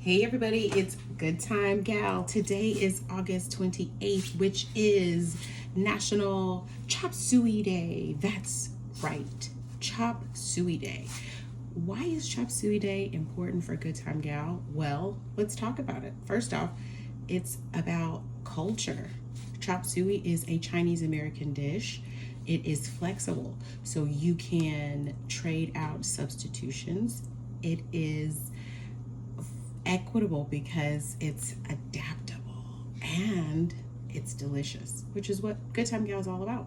Hey everybody, it's Good Time Gal. Today is August 28th, which is National Chop Suey Day. That's right, Chop Suey Day. Why is Chop Suey Day important for Good Time Gal? Well, let's talk about it. First off, it's about culture. Chop Suey is a Chinese American dish. It is flexible, so you can trade out substitutions. It is equitable because it's adaptable and it's delicious, which is what Good Time Gal is all about.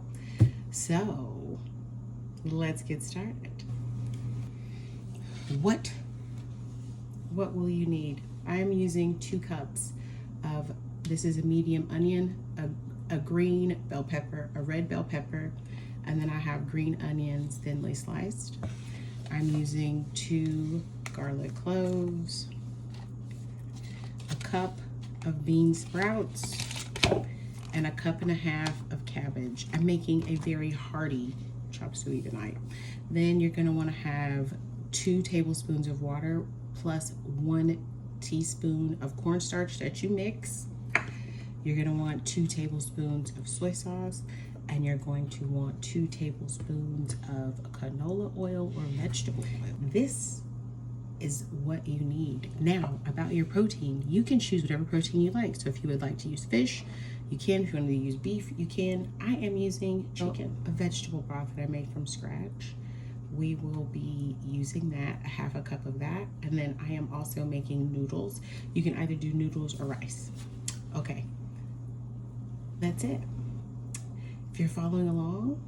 So let's get started. What will you need? I am using 2 cups of, this is a medium onion, a green bell pepper, a red bell pepper, and then I have green onions thinly sliced. I'm using 2 garlic cloves, a cup of bean sprouts, and a cup and a half of cabbage. I'm making a very hearty chop suey tonight. Then you're gonna wanna have 2 tablespoons of water plus 1 teaspoon of cornstarch that you mix. You're gonna want 2 tablespoons of soy sauce, and you're going to want 2 tablespoons of canola oil or vegetable oil. This is what you need. Now, about your protein, you can choose whatever protein you like. So if you would like to use fish, you can. If you want to use beef, you can. I am using chicken, a vegetable broth that I made from scratch. We will be using that, a half a cup of that. And then I am also making noodles. You can either do noodles or rice. Okay, that's it. If you're following along.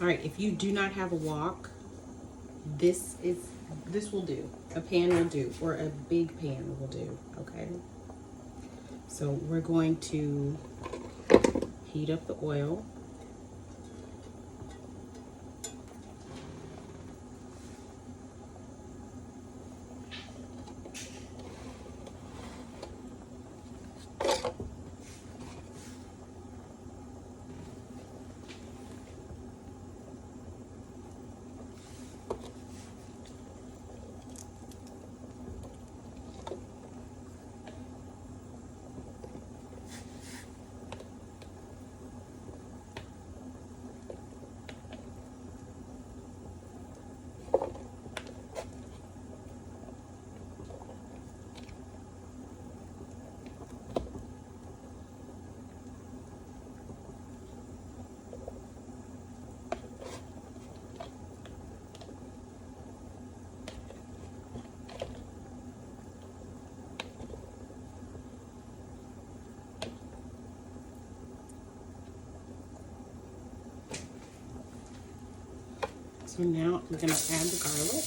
All right, if you do not have a wok, this will do. A pan will do, or a big pan will do, okay? So we're going to heat up the oil. So now we're gonna add the garlic.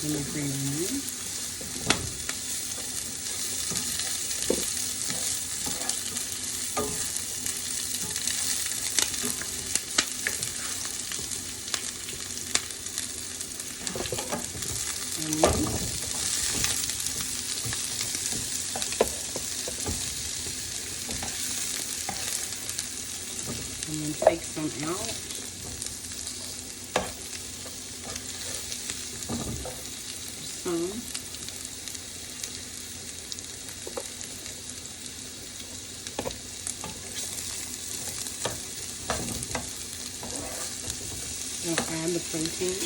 And the green onion. And then take some out. Some. Now add the protein.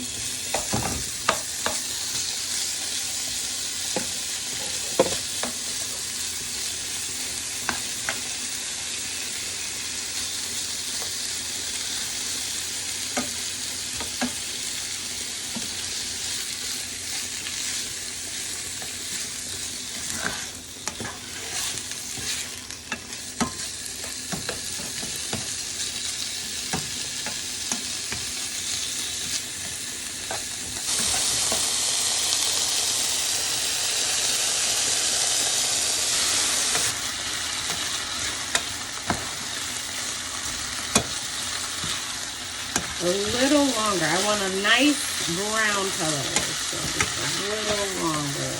A little longer. I want a nice brown color, so just a little longer.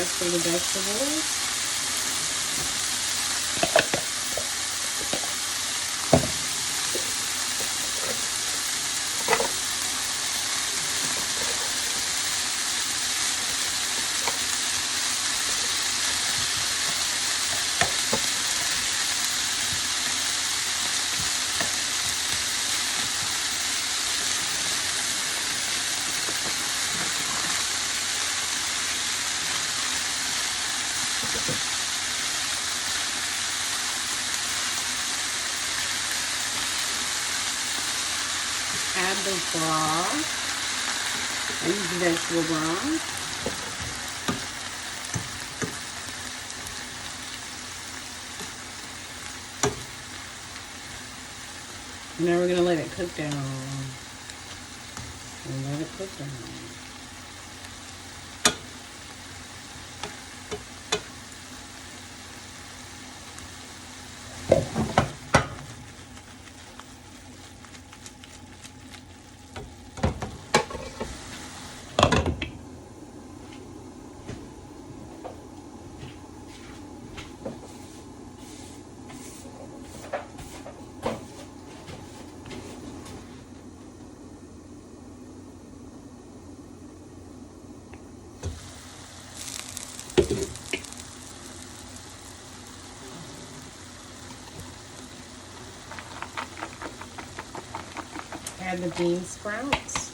for the vegetables. Add the broth. I use vegetable broth. Now we're gonna let it cook down. And let it cook down. Add the bean sprouts.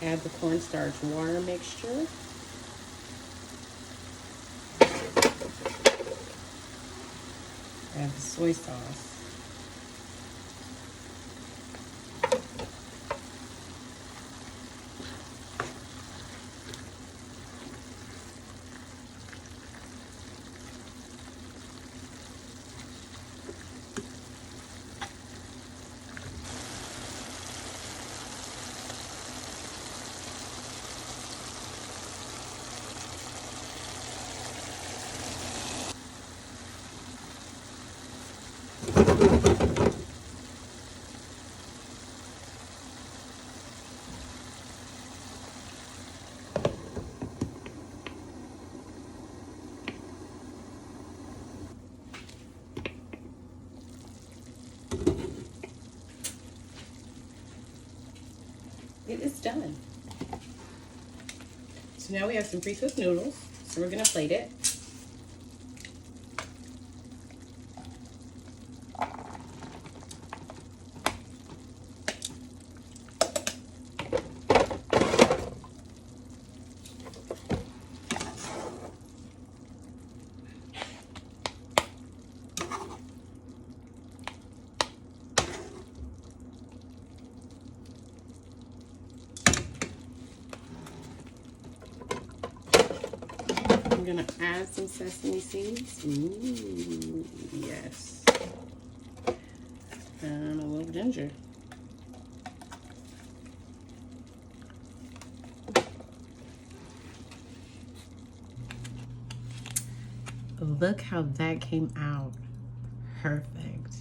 Add the cornstarch water mixture. Add the soy sauce. It is done. So now we have some pre-cooked noodles. So we're gonna plate it. I'm gonna add some sesame seeds. Ooh, yes. And a little ginger. Look how that came out. Perfect.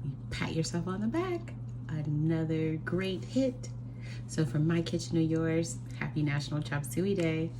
You pat yourself on the back. Another great hit. So from my kitchen to yours, happy National Chop Suey Day.